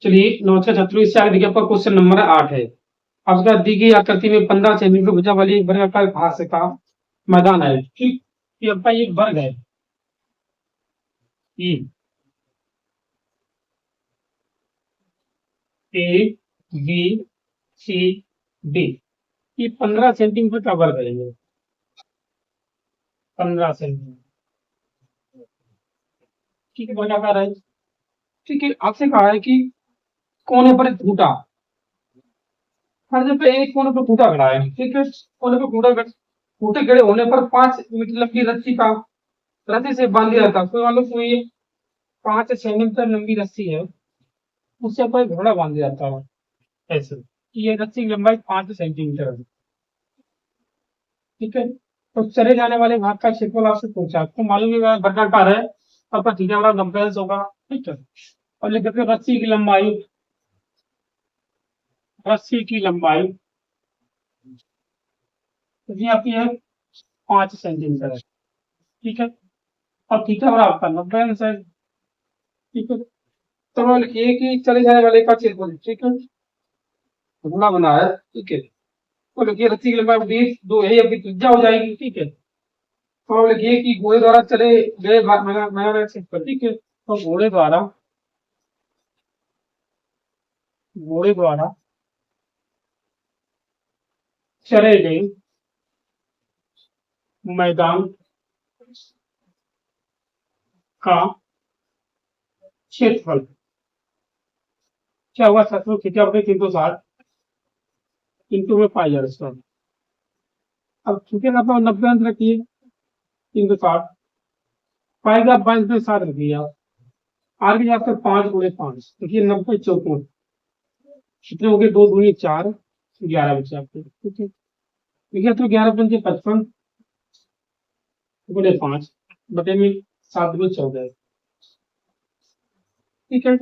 चलिए नमस्कार छात्रों, इससे आगे देखिए आपका क्वेश्चन नंबर 8 है। आपका दी गई आकृति में 15 सेंटीमीटर भुजा वाली एक वर्ग का घास का मैदान है। ठीक, ये आपका एक वर्ग है। ई ए बी सी डी, ये 15 सेंटीमीटर का वर्ग है। ये 15 सेंटीमीटर, ठीक है, वर्गाकार है। ठीक है, आपसे कहा है कि कोने पर एक खूंटा, हर जगह एक कोने पर खूंटा गड़ा है। ठीक है, कोने पर खूंटे गड़े होने पर 5 मीटर लंबी रस्सी से बांध दिया जाता है। कोई मान लो कोई 5 सेंटीमीटर लंबी रस्सी है, उससे आपको एक घोड़ा बांध दिया जाता है। ऐसे कि ये रस्सी की लंबाई 5 सेंटीमीटर है। ठीक है, तो चले जाने वाले भाग का क्षेत्रफल आपसे पूछा, आपको मालूम है वर्गाकार है, आपका थीटा बराबर 90 होगा। ठीक है, और लिख देते हैं रस्सी की लंबाई तो ये आपकी है 5 सेंटीमीटर है। ठीक है, और थीटा बराबर आपका 90 है। ठीक है, तो हम लिखिए कि चले जाने वाले का क्षेत्रफल। ठीक है, गुणा बना है। ठीक है, तो लिखिए रस्सी की लंबाई 20, 2 यही आपकी त्रिज्या हो जाएगी। ठीक है, तो अब लिखिए कि घोड़े द्वारा चले गए क्षेत्रफल। ठीक है, तो घोड़े द्वारा चले गए मैदान का क्षेत्रफल क्या हुआ? छात्रों थीटा बटे 360 इंटू में पाई आर स्क्वायर। अब थीटा का आप 90 अंक रखिए, 360 पाई का 5/7 रखिए आप। आर की आपका 5 × 5 देखिए 90 × 54 कितने हो गए? 2 दूनी 4, 11 बचे आपके। ठीक है, देखिए तो 11×5 = 55 × 5 बटे में 7×14। ठीक है,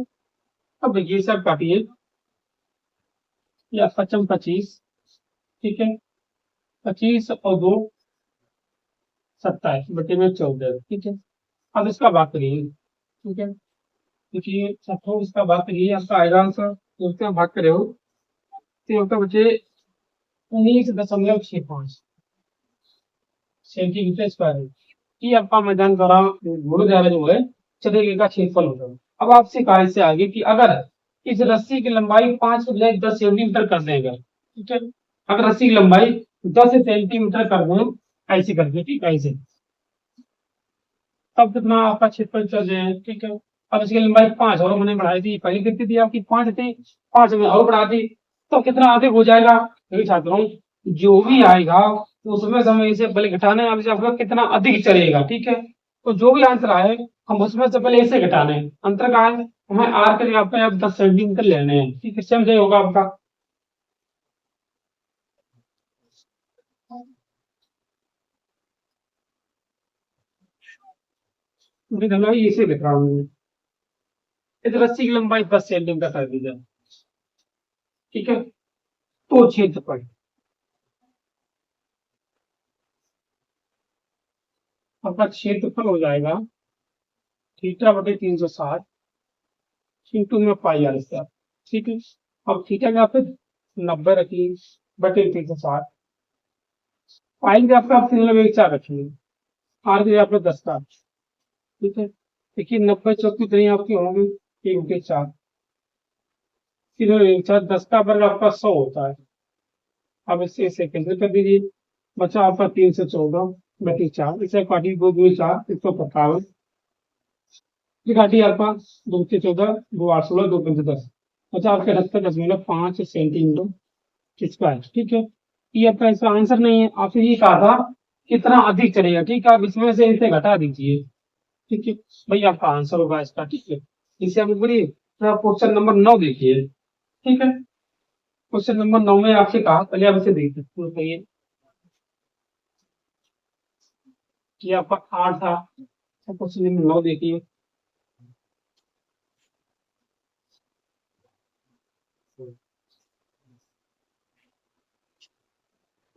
अब देखिए सब काटिए, या 55 25। ठीक है, 25 और 2 27 बटे में 14। ठीक है, अब इसका भाग करिए। ठीक है, देखिए छात्रों इसका भाग करिए, आपका आएगा आंसर, तो इसका भाग करे हो तो आपका बचे 19.65 सेंटीमीटर स्क्वायर है। ये आपका मैदान द्वारा घोड़े द्वारा जो है चले गए का क्षेत्रफल होगा। अब आपसे कहा इससे आगे कि अगर इस रस्सी की लंबाई 5 के बजाय 10 सेंटीमीटर कर देगा। ठीक है, अगर रस्सी की लंबाई 10 सेंटीमीटर कर दें, ऐसे करके, ठीक है, ऐसे, तब कितना आपका क्षेत्रफल चल जाए। ठीक है, अब इसकी लंबाई 5 और मैंने बढ़ाई थी, पहले कितनी थी आपकी? 5 थी, 5 में और बढ़ा दी तो कितना अधिक हो जाएगा? देखिए छात्रों, जो भी आएगा तो उसमें से हमें इसे पहले घटाना है, अब इसे आपका कितना अधिक चलेगा। ठीक है, तो जो भी आंसर आए हम उसमें से पहले इसे घटाने हैं। अंतर कहाँ है? हमें आर के जगह पे अब 10 सेंटीमीटर लेने हैं। ठीक है, समझे होगा आपका। इसे लिख रहा हूँ मैं। इस रस्सी की लंबाई 10 सेंटीमीटर कर दीजिए। ठीक है, तो क्षेत्रफल आपका क्षेत्रफल हो जाएगा थीटा बटे 360 इंटू में पाई आर स्क्वायर। ठीक है, अब थीटा का पे 90 रखिए बटे 360, पाई का आपका 3.14 रखिए, आर के आपका 10 का। ठीक है, देखिए 90 चौक कितनी आपकी होंगी? 1/4, 3.14, 10 का वर्ग आपका 100 होता है। अब इसे कैंसिल कर दीजिए, बचा आपका 314/4, इसे काटिए 2 2 4, 155, ये काटिए आपका 2 से 14, 2 8 16, 2 5 10, बचा आपका 78.5 सेंटीमीटर स्क्वायर। ठीक है, ये आपका इसका आंसर नहीं है, आपसे ये कहा था कितना अधिक चलेगा। ठीक है, आप इसमें से इसे घटा दीजिए। ठीक है, भाई आपका आंसर होगा इसका। ठीक है, इसे आप बोलिए, तो आप क्वेश्चन नंबर 9 देखिए। ठीक है, क्वेश्चन नंबर 9 में आपसे कहा, पहले आप इसे देख सकते हो, ये कि आपका 8 था। क्वेश्चन नंबर 9 देखिए।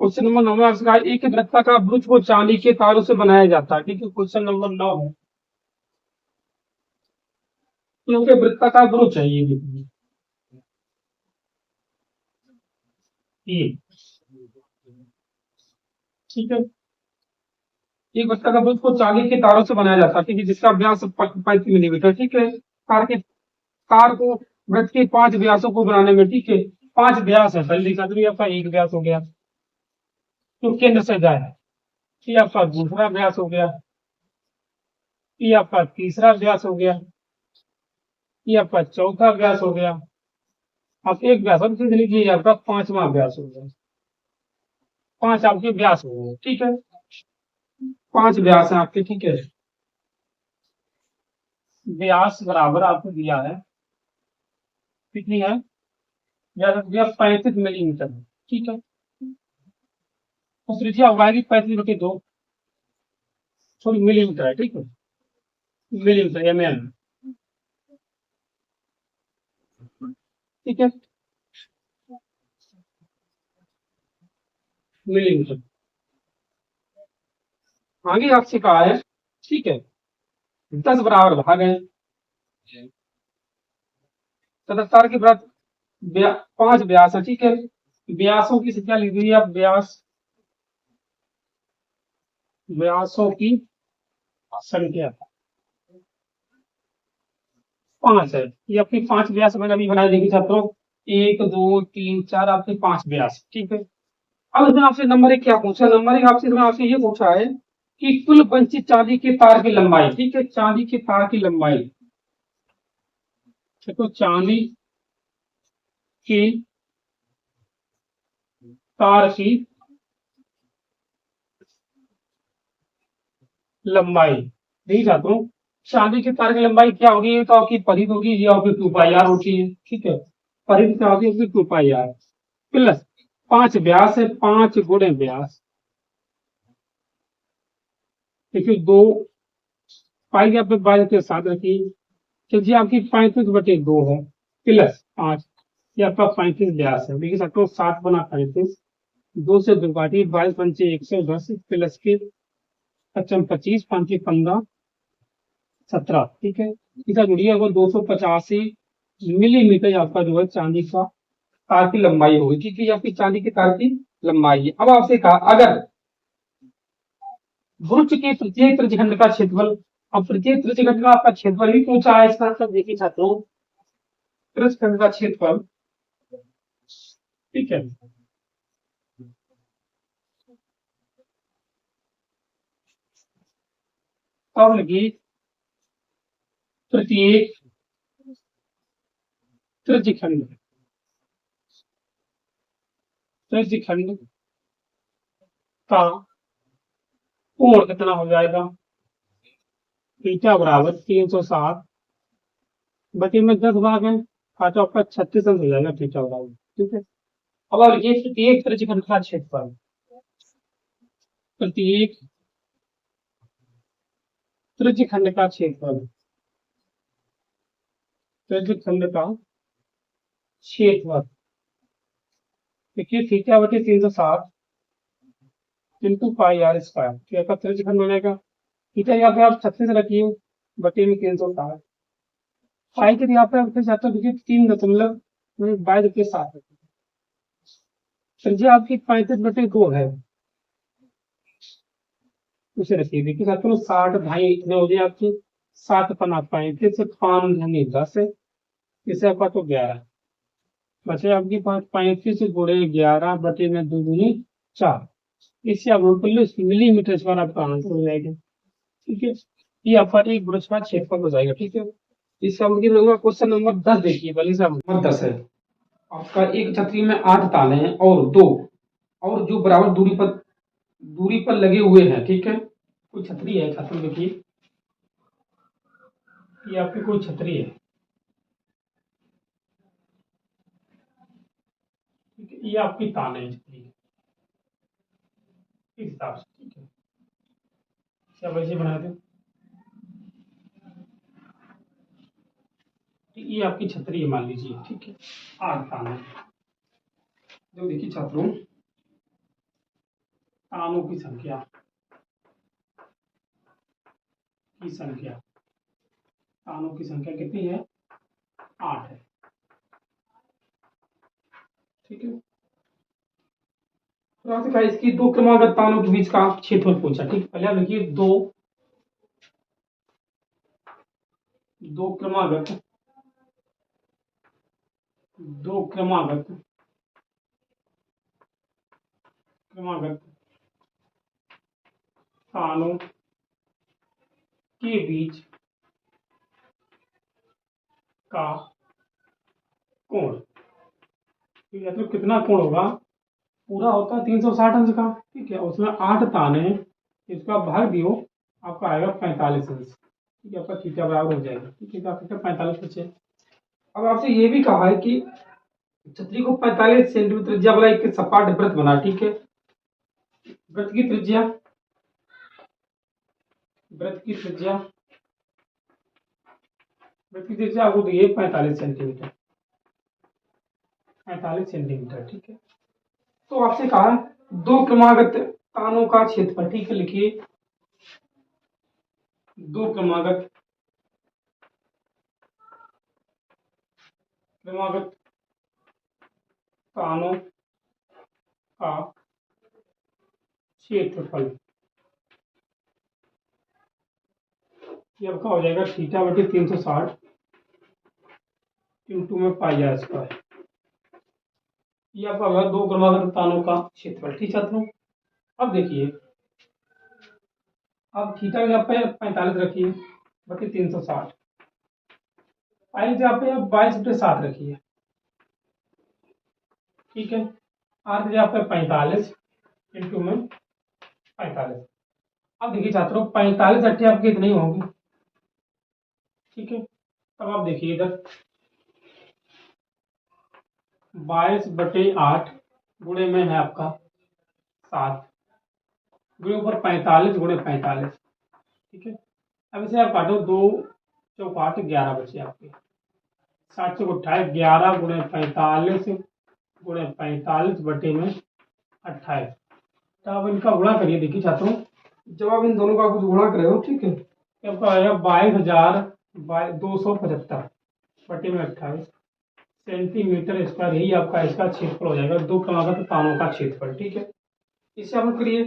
क्वेश्चन नंबर 9 में आपसे कहा एक वृत्ताकार ब्रुज को चांदी के तारों से बनाया जाता है। ठीक है, क्वेश्चन नंबर 9 है, क्योंकि वृत्ताकार ब्रुज चाहिए। ये, ठीक है। एक बच्चा का ब्रश को 40 के तारों से बनाया जाता है, ठीक है, जिसका व्यास 35 मिलीमीटर, ठीक है। कार को वृत्त के 5 व्यासों को बनाने में, ठीक है, 5 व्यास है, पहले लिखा तो ये आपका एक व्यास हो गया जो केंद्र से जाए, ये आपका दूसरा व्यास हो गया, ये आपका तीसरा व्यास हो गया, ये आपका चौथा व्यास हो गया। आप एक व्यास और सीध लीजिए, ये आपका 5वां व्यास हो गया। 5 आपके व्यास हो गए, ठीक है। 5 व्यास है आपके, ठीक है। व्यास बराबर आपको दिया है, कितनी है, व्यास दिया 35 मिलीमीटर, ठीक है। तो त्रिज्या होगा 35/2, सॉरी मिलीमीटर है, ठीक है, मिलीमीटर एमएल, ठीक है, मिलीमीटर। आगे आपसे कहा है, ठीक है, 10 बराबर भाग है, 77 के बाद 5 व्यास है, ठीक है। व्यासों की संख्या लिख दीजिए आप, व्यासों की संख्या 5 है। ये आपकी 5 व्यास मैंने अभी बनाई देखी छात्रों, 1 2 3 4 आपके 5 व्यास, ठीक है। अब इसमें आपसे नंबर एक क्या पूछा, नंबर एक आपसे इसमें आपसे ये पूछा है कि कुल वंचित चांदी के तार की लंबाई, ठीक है, चांदी के तार की लंबाई, तो चांदी की तार की लंबाई, नहीं छात्रों, चांदी के तार की लंबाई क्या होगी, ये तो आपकी परिध होगी, ये आपकी 2 पाई आर होती है, ठीक है। परिध क्या होगी, आपकी 2 पाई आर प्लस 5 व्यास है, 5 गुणे व्यास, देखिए 2 पाई के आपके बाद के साथ रखिए, तो जी आपकी 35/2 है, प्लस 5, ये आपका 35 व्यास है, देखिए छात्रों 7 गुना 35, 2 से 2 काटिए, 22 पंचे 110 प्लस के 25 25 5 17, ठीक है। इसका जुड़िए अगर 285 मिलीमीटर आपका जो है चांदी का तार की लंबाई होगी, ठीक है, आपकी चांदी की तार की लंबाई है। अब आपसे कहा अगर वृत्त के प्रत्येक त्रिज्यखंड का क्षेत्रफल, अब प्रत्येक त्रिज्यखंड का आपका क्षेत्रफल भी पूछा है, इसका मतलब देखिए छात्रों, त्रिज्यखंड का क्षेत्रफल, ठीक है, अब लगी प्रत्येक त्रिज्यखंड, त्रिज्यखंड का कोण कितना हो जाएगा, थीटा बराबर 360 बटे में 10 भाग है, तो आपका 36 अंक हो जाएगा थीटा बराबर, ठीक है। अब आप लिखिए प्रत्येक त्रिज्यखंड का क्षेत्रफल, प्रत्येक त्रिज्यखंड का क्षेत्रफल, त्रिज्यखंड का क्षेत्रफल, देखिए थीटा बटे 360 इंटू पाई आर स्क्वायर, क्या का त्रिज्यखंड बनेगा, थीटा यहाँ पे आप 36 रखिए बटे में 360, पाई के यहाँ पे आप जाते देखिए 3.22 त्रिज्या आपकी 35/2 है, उसे रखिए, देखिए साथियों 60 भाई इतने हो गए आपकी, 7 5 10 है, इसे आपका तो 11 बचे आपकी 5 35 गुणे 11 बटे में 2 दूनी 4, इससे आप रूट कर लो, मिलीमीटर स्क्वायर आपका आंसर हो जाएगा, ठीक है। ये आपका एक वृत्त का क्षेत्रफल हो जाएगा, ठीक है। इसका मतलब क्वेश्चन नंबर 10 देखिए, बल्कि साहब नंबर 10 है आपका, एक छतरी में 8 ताले हैं और दो और जो बराबर दूरी पर लगे हुए हैं, ठीक है। कोई छतरी है छात्र, देखिए ये आपकी कोई छतरी है, ठीक है, ये आपकी ताले है छतरी के, इस हिसाब से, ठीक है, क्या वैसे बना दो, ये आपकी छतरी है मान लीजिए, ठीक है, 8 ताले, जो देखिए छात्रों तालों की संख्या तालों की संख्या कितनी है, 8 है, ठीक है। फिर आपसे कहा इसकी दो क्रमागत तानों के बीच का क्षेत्रफल पूछा। ठीक है, पहले आप लिखिए दो क्रमागत दो क्रमागत क्रमागत तानों के बीच का कोण। ठीक है, तो कितना कोण होगा? पूरा होता है 360 अंश का। ठीक है, उसमें 8 ताने हैं, इसका भाग दियो, आपका आएगा 45 अंश। ठीक है, आपका थीटा बराबर हो जाएगा। ठीक है, आपका 45 बचे। अब आपसे ये भी कहा है कि छतरी को 45 सेंटीमीटर त्रिज्या वाला एक सपाट वृत्त बना। ठीक है, वृत्त की त्रिज्या वृत्त की त्रिज्या वृत्त की त्रिज्या आपको दी है 45 सेंटीमीटर। 45 सेंटीमीटर। ठीक है, तो आपसे कहा दो क्रमागत तानों का क्षेत्रफल। ठीक है, लिखिए दो क्रमागत क्रमागत तानों का क्षेत्रफल। ये आपका हो जाएगा थीटा बटे 360 इंटू में पाई आर स्क्वायर। ये आपका होगा दो क्रमागत तानों का क्षेत्रफल। ठीक है छात्रों, अब देखिए, अब थीटा यहाँ पे 45 रखिए बटे 360, पाई जहाँ पे आप 22/7 रखिए। ठीक है, आर की जगह पे 45 इंटू में 45। अब देखिए छात्रों, 45 अट्ठे आपके इतने ही होंगे। ठीक है, अब आप देखिए इधर 22/8 गुणे में है आपका 7, गुणे ऊपर 45 गुणे 45। ठीक है, अब इसे आप काटो, 2 चौक 11 बचे आपके। 7 चौक 28, 11 गुणे 45 गुणे 45 बटे में 28। तो आप इनका गुणा करिए। देखिए छात्रों, जब आप इन दोनों का कुछ गुणा करे हो, ठीक है, तो आपका आएगा 22,275 बटे में 28 सेंटीमीटर स्क्वायर। यही आपका इसका क्षेत्रफल हो जाएगा, दो क्रमागत तानों का क्षेत्रफल। ठीक है, इसे आप करिए।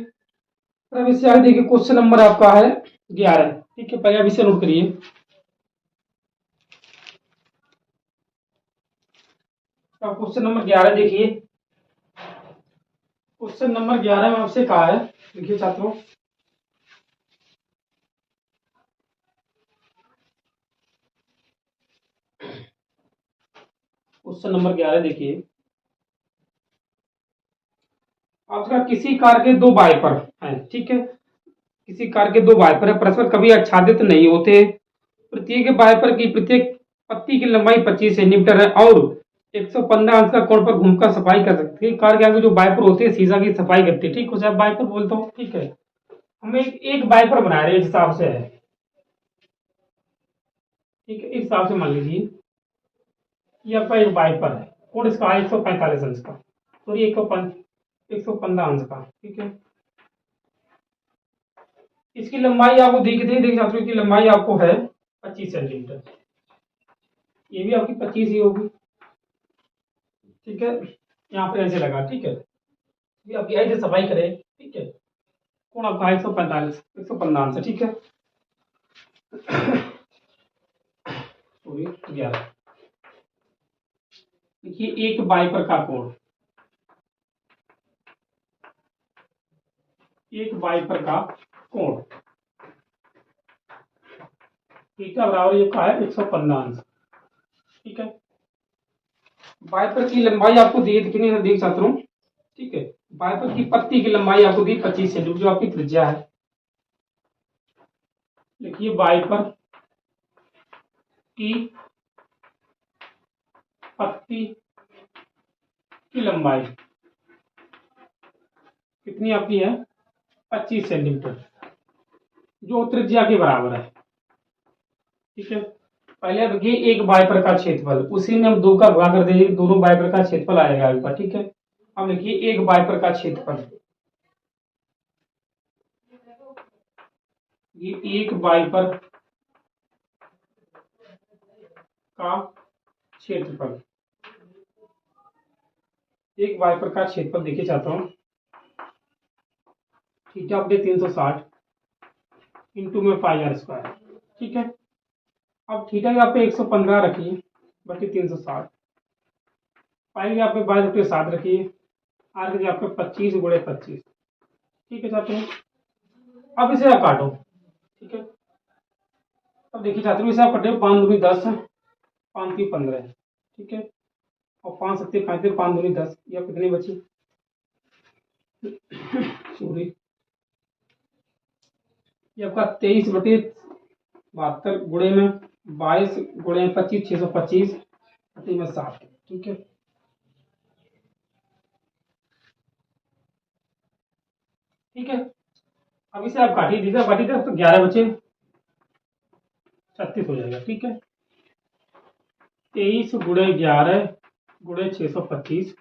अब इससे आगे देखिए, क्वेश्चन नंबर आपका है 11। ठीक है, पहले आप इसे नोट करिए। अब क्वेश्चन नंबर 11 देखिए। क्वेश्चन नंबर 11 में आपसे कहा है, देखिए छात्रों, क्वेश्चन नंबर 11 देखिए, आपका किसी कार के दो वाइपर हैं। ठीक है, किसी कार के दो वाइपर है, परस्पर कभी आच्छादित नहीं होते। प्रत्येक वाइपर की प्रत्येक पत्ती की लंबाई 25 सेंटीमीटर है और 115 अंश का कोण पर घूमकर सफाई कर सकती है। कार के आगे जो वाइपर होते हैं शीशा की सफाई करती है। ठीक है, उसे वाइपर बोलता हूँ। ठीक है, हमें एक वाइपर बना रहे हैं, इस हिसाब से है। ठीक है, इस हिसाब से मान लीजिए ये आपका एक वाइपर है, कोण इसका 145 अंश का, सॉरी 115 अंश का। ठीक है, इसकी लंबाई आपको देखिए छात्रों, की लंबाई आपको है 25 सेंटीमीटर। ये भी आपकी 25 ही होगी। ठीक है, यहाँ पर ऐसे लगा। ठीक है, ये आपकी ऐसे सफाई करे। ठीक है, कोण आपका 115 अंश है। ठीक है, सॉरी 11। देखिए एक वाइपर का कोण, एक वाइपर का कोण थीटा बराबर ये का है 115 अंश। ठीक है, वाइपर की लंबाई आपको दी कितनी है, देख छात्रों। ठीक है, वाइपर की पत्ती की लंबाई आपको दी 25 सेंटीमीटर, जो आपकी त्रिज्या है। देखिए वाइपर की पत्ती की लंबाई कितनी आपकी है, 25 सेंटीमीटर, जो त्रिज्या के बराबर है। ठीक है, पहले अब ये एक वाइपर का क्षेत्रफल, उसी में हम दो का भाग कर देंगे, दोनों वाइपर का क्षेत्रफल आएगा आपका। ठीक है, अब लिखिए एक वाइपर का क्षेत्रफल, ये एक वाइपर का क्षेत्रफल, एक वाइपर का क्षेत्रफल देखिए चाहता हूं, थीटा बटे 360 इंटू में पाई आर स्क्वायर। ठीक है, अब थीटा यहाँ पे 115 रखिए बटे 360, पाई यहाँ पे 22/7 रखिए, आर के यहाँ पे 25 × 25। ठीक है छात्रों, अब इसे आप काटो। ठीक है, अब देखिए छात्रों, इसे आप कटे 5 दूनी 10, 5 की 15। ठीक है, और 5 सत्ते 35, 5 दूनी 10, यह कितनी बची? सॉरी, ये आपका 23/72 गुणे में 22 गुणे 25, 625 में 7। ठीक है, ठीक है, अब इसे आप काटिए, दीजिए काटिए तो 11 बचे 36 हो जाएगा। ठीक है, 23 गुणे 11 गुणे 625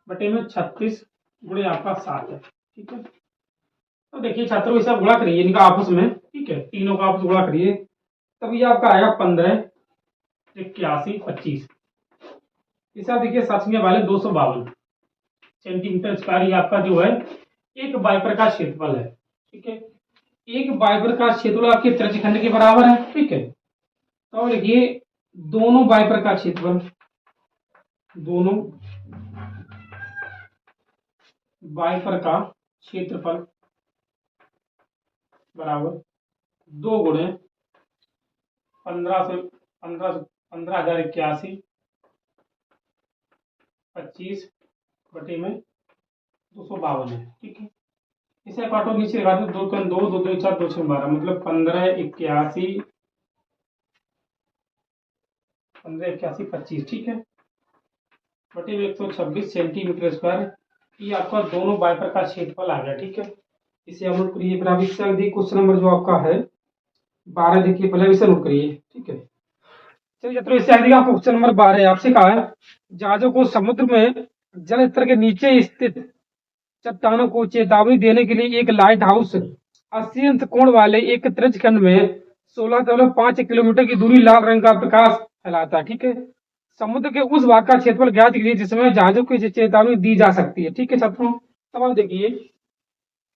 बटे में 36 गुणे आपका 7 है। ठीक है, तो देखिए छात्रों, इसे आप गुणा करिए इनका आपस में। ठीक है, तीनों का आपस गुणा करिए, तब ये आपका आएगा 15 81 25। इसे आप देखिए 7 वाले 252 सेंटीमीटर स्क्वायर, ये आपका जो है एक बाइपर का क्षेत्रफल है। ठीक है, एक बाइपर का क्षेत्रफल आपके त्रिज्यखंड के बराबर है। ठीक है, तो देखिए दोनों बाइपर का क्षेत्रफल, दोनों बाइपर का क्षेत्रफल बराबर 2 गुणे 15,081 25 बटे में 252 है। ठीक है, इसे काटो, नीचे लगा दो, 2 कम 2, 2 2 4, 2 6 12, मतलब 1581 25। ठीक है, बटे में 126 सेंटीमीटर स्क्वायर, ये आपका दोनों बाइपर का क्षेत्रफल आ गया। ठीक है, इसे आप नोट करिए। फिर आप इससे देखिए क्वेश्चन नंबर जो आपका है 12, देखिए पहले इसे नोट करिए। ठीक है, चलिए तो इससे आगे आपको क्वेश्चन नंबर 12 आपसे कहा है, जहाजों को समुद्र में जल स्तर के नीचे स्थित चट्टानों को चेतावनी देने के लिए एक लाइट हाउस 80 अंश कोण वाले एक त्रिज्यखंड में 16.5 किलोमीटर की दूरी लाल रंग का प्रकाश फैलाता है। ठीक है, समुद्र के उस भाग का क्षेत्रफल ज्ञात कीजिए जिसमें जहाजों को चेतावनी दी जा सकती है। ठीक है छात्रों, तब आप देखिए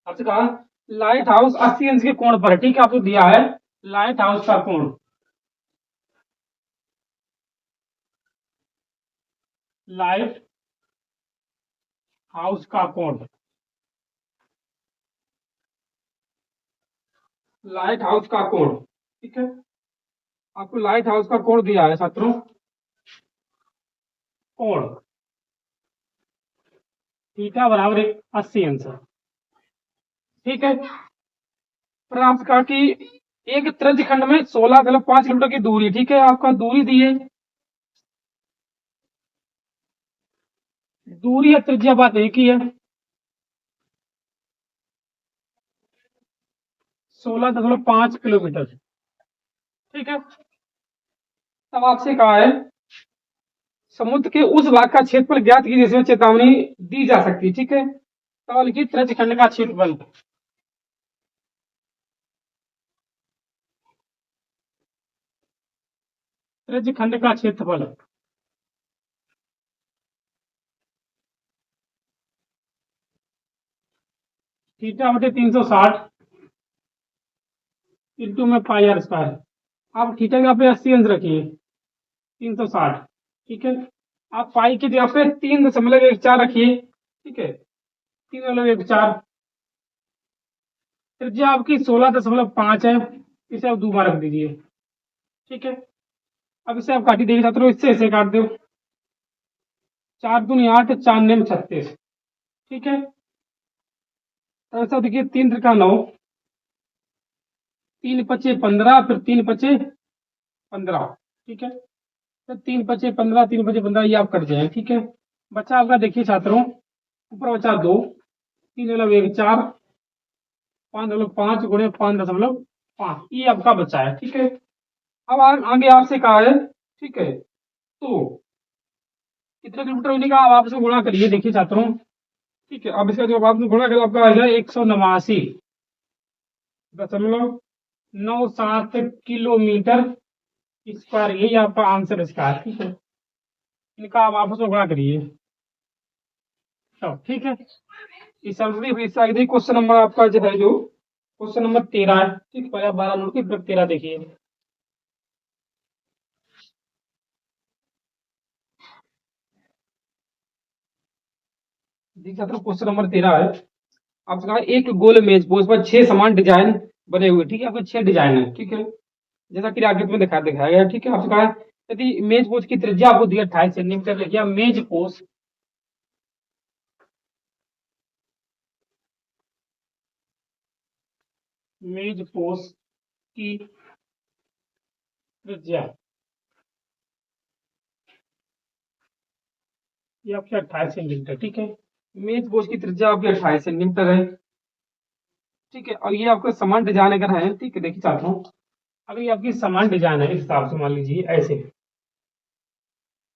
आपसे कहा लाइट हाउस 80 अंश के कोण पर है। ठीक है, आपको दिया है लाइट हाउस का कोण, लाइट हाउस का कोण, लाइट हाउस का कोण। ठीक है, आपको लाइट हाउस का कोण दिया है छात्रों, कोण थीटा बराबर 80 अंश। ठीक है, फिर आपसे कहा कि एक त्रिज्यखंड में 16.5 किलोमीटर की दूरी। ठीक है, आपका दूरी दी है, दूरी या त्रिज्या बात एक ही है, 16.5 किलोमीटर। ठीक है, तब आपसे कहा है समुद्र के उस भाग का क्षेत्रफल ज्ञात कीजिए जिसमें चेतावनी दी जा सकती है। ठीक है, तो लिखिए त्रिज्यखंड का क्षेत्रफल, त्रिज्यखंड का क्षेत्रफल थीटा बटे 360 इंटू में पाई आर स्क्वायर। आप थीटा का पे 80 अंश रखिए, 360। ठीक है, आप पाई की जगह पे 3.14 रखिए। ठीक है, 3.14, त्रिज्या आपकी 16.5 है, इसे आप दोबारा रख दीजिए। ठीक है, अब इसे आप काटी देखिए छात्रों, इससे इसे काट दो, 4 दूनी 8, 4 नेम 36। ठीक है, तो ऐसा देखिए 3 त्रिका 9, 3 पचे 15, फिर 3 पचे 15। ठीक है, तो 3 पचे 15, 3 पचे 15, ये आप कट जाए। ठीक है, बच्चा आपका देखिए छात्रों, ऊपर बचा 2, 3 4, 5.5 गुणे 5.5, ये आपका बचा है। ठीक है, अब आगे आपसे कहा है। ठीक है, तो कितने किलोमीटर होने का, अब आप इसको गुणा करिए। देखिए छात्रों, ठीक है, अब इसका जब आपने गुणा करें आपका आएगा 189.97 किलोमीटर स्क्वायर, यही आपका आंसर इसका है। ठीक है, इनका आप आपस में गुणा करिए। तो ठीक है, इस क्वेश्चन नंबर आपका जो है, जो क्वेश्चन नंबर 13 है, ठीक। पहले 12 नंबर की, फिर 13 देखिए। देखिए छात्रों, क्वेश्चन नंबर 13 है। आपसे कहा एक गोल मेज, उस पर 6 समान डिजाइन बने हुए, ठीक है। आपके 6 डिजाइन है, ठीक है, जैसा कि आगे में दिखाया गया है, ठीक है। आपसे कहा है यदि मेज पोज की त्रिज्या आपको दी 28 सेंटीमीटर, लिखिए मेज पोज की त्रिज्या ये आपकी 28 सेंटीमीटर, ठीक है। मेज पोज की त्रिज्या आपकी 28 सेंटीमीटर है, ठीक है। और ये आपका समान डिजाइन अगर है, ठीक है, देखिए चाहता हूँ, अगर ये आपकी समान डिजाइन है, इस हिसाब से मान लीजिए ऐसे,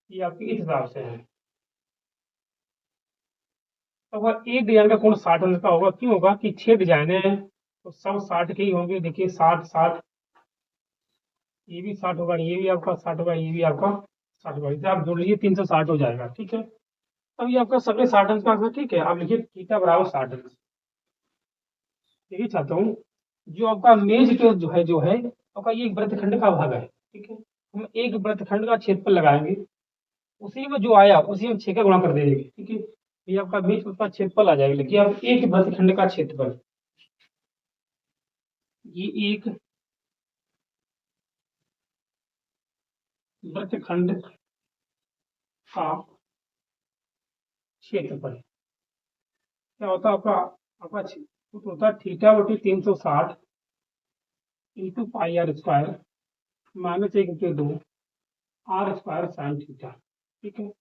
ये आपकी इस हिसाब से है, तो अगर एक डिजाइन का कोण 60 अंश का होगा, क्यों होगा कि 6 डिजाइन है, तो सब 60 के ही होंगे। देखिए 60 60, ये भी 60 होगा, ये भी आपका 60 होगा, ये भी आपका 60 होगा, इसे आप जोड़ लीजिए 360 हो जाएगा, ठीक है। अब ये आपका सबके 60 अंश का होगा, ठीक है। आप लिखिए थीटा बराबर 60 अंश। यही चाहता हूँ, जो आपका मेज के जो है आपका ये एक वृत्तखंड का भाग है, ठीक है। हम एक वृत्तखंड का क्षेत्रफल लगाएंगे, उसी में जो आया उसी में 6 का गुणा कर देंगे, ठीक है। ये आपका बीच उसका क्षेत्रफल आ जाएगा। लिखिए आप एक वृत्तखंड का क्षेत्रफल, ये एक वृत्तखंड का क्षेत्रफल क्या होता है आपका, सूत्र होता है थीटा बटी 360 into pi r square minus 1/2 r square sine theta, ठीक है।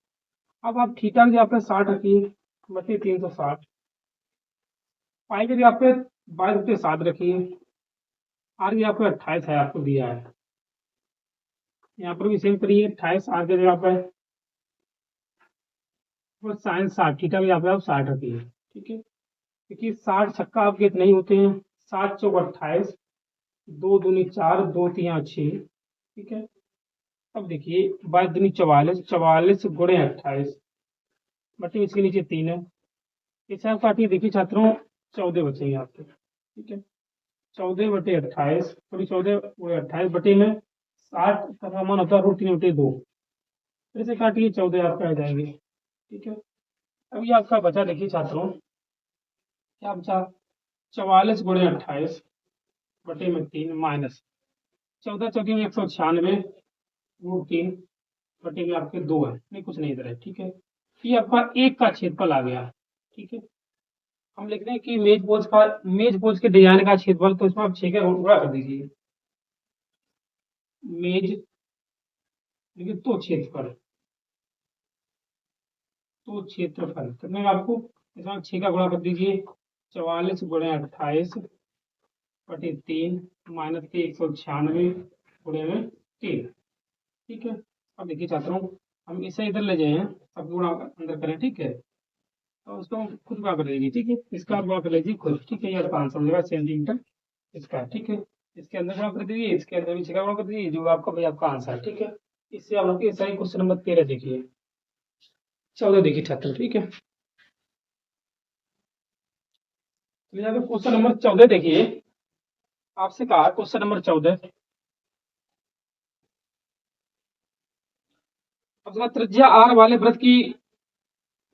अब आप थीटा की आपने 60 रखिए बटे 360, पाई के लिए आपने 22/7 रखिए, आर भी आपको 28 है, आपको दिया है। यहाँ पर भी सेम करिए, 28 आर के जगह पर, और साइन 60, थीटा भी आप 60 रखिए, ठीक है। क्योंकि 60 छक्का आपके इतने ही होते हैं, 7 चौक 28, 2 दूनी 4, 2 3 6, ठीक है। अब देखिए 22 दूनी 44, 44 गुणे 28 बटे इसके नीचे 3 है, इसे आप काटिए। देखिए छात्रों 14 बचेंगे आपके, ठीक है। 14/28, सॉरी 14/28 बटे में 60 का मान होता है √3/2, फिर से काटिए 14 आपका आ जाएंगे, ठीक है। अब ये आपका बचा, देखिए छात्रों क्या बचा, 44 × 28 बटे में 3 माइनस 14 चौकी में 196 √3 बटे में आपके 2 है, नहीं कुछ नहीं इधर है, ठीक है। ये आपका एक का क्षेत्रफल आ गया, ठीक है। हम लिख रहे हैं कि मेज पोज के डिजाइन का क्षेत्रफल, तो इसमें आप 6 का गुणा कर दीजिए। मेज देखिए तो क्षेत्रफल कितने में आपको, इसमें आप 6 का गुणा कर दीजिए, 44 × 28 बटे 3 माइनस के 196 गुणे में 3, ठीक है। अब देखिए छात्रों, हम इसे इधर ले जाए, अब गुणा अंदर करें, ठीक है। तो उसको हम खुद गुणा कर लीजिए, ठीक है। इसका आप गुणा कर लीजिए खुद, ठीक है। ये आपका आंसर हो जाएगा सेंटीमीटर इसका, ठीक है। इसके अंदर गुणा कर दीजिए, इसके अंदर भी 6 का गुणा कर दीजिए, जो आपका भाई आपका आंसर है, ठीक है। इससे आप लोग सही क्वेश्चन नंबर 13 देखिए, 14 देखिए छात्र, ठीक है। तो यहाँ पे क्वेश्चन नंबर 14 देखिए, आपसे कहा क्वेश्चन नंबर 14, अब त्रिज्या आर वाले वृत्त की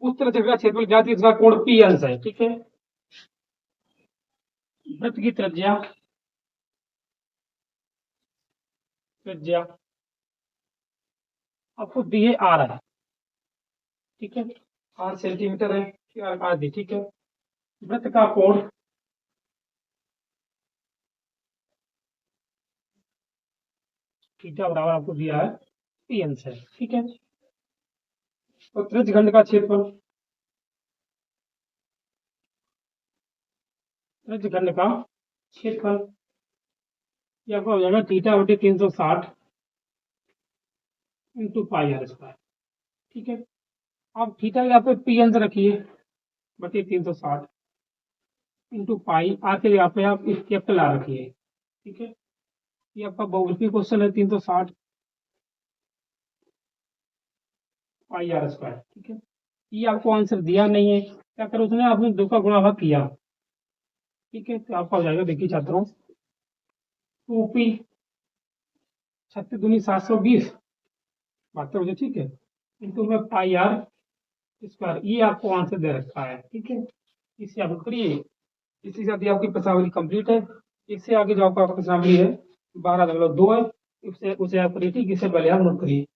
उस तरह का क्षेत्रफल ज्ञात है, इसका कोण पी अंश है, ठीक है। वृत्त की त्रिज्या त्रिज्या आपको दी है आर है, ठीक है। 8 सेंटीमीटर है, आर दी, ठीक है। वृत्त का कोण थीटा बराबर आपको दिया है पी अंश है, ठीक है। तो त्रिज्य खंड का क्षेत्रफल, त्रिज्य खंड का क्षेत्रफल ये आपका हो जाएगा थीटा बटे 360 इंटू पाई आर स्क्वायर, ठीक है। आप थीटा यहाँ पे पी अंश रखिए बटे 360 इंटू पाई, आर के यहाँ पे आप इस कैपिटल आर रखिए, ठीक है। ये आपका बहुविकल्पी क्वेश्चन है, 360 पाई आर स्क्वायर, ठीक है। ये आपको आंसर दिया नहीं है, क्या करो, उसने आपने 2 का गुणा भाग किया, ठीक है, तो आपका हो जाएगा, देखिए छात्रों, 2p 36 दूनी 720 72 बजे, ठीक है, इंटू में पाई आर स्क्वायर, ये आपको आंसर दे रखा है, ठीक है। इसे आप करिए, इसी के साथ ही आपकी प्रश्नावली कंप्लीट है। इससे आगे जो आपका प्रश्नावली है 12.2 है, उससे उसे आप करिए, ठीक, इससे पहले आप नोट करिए।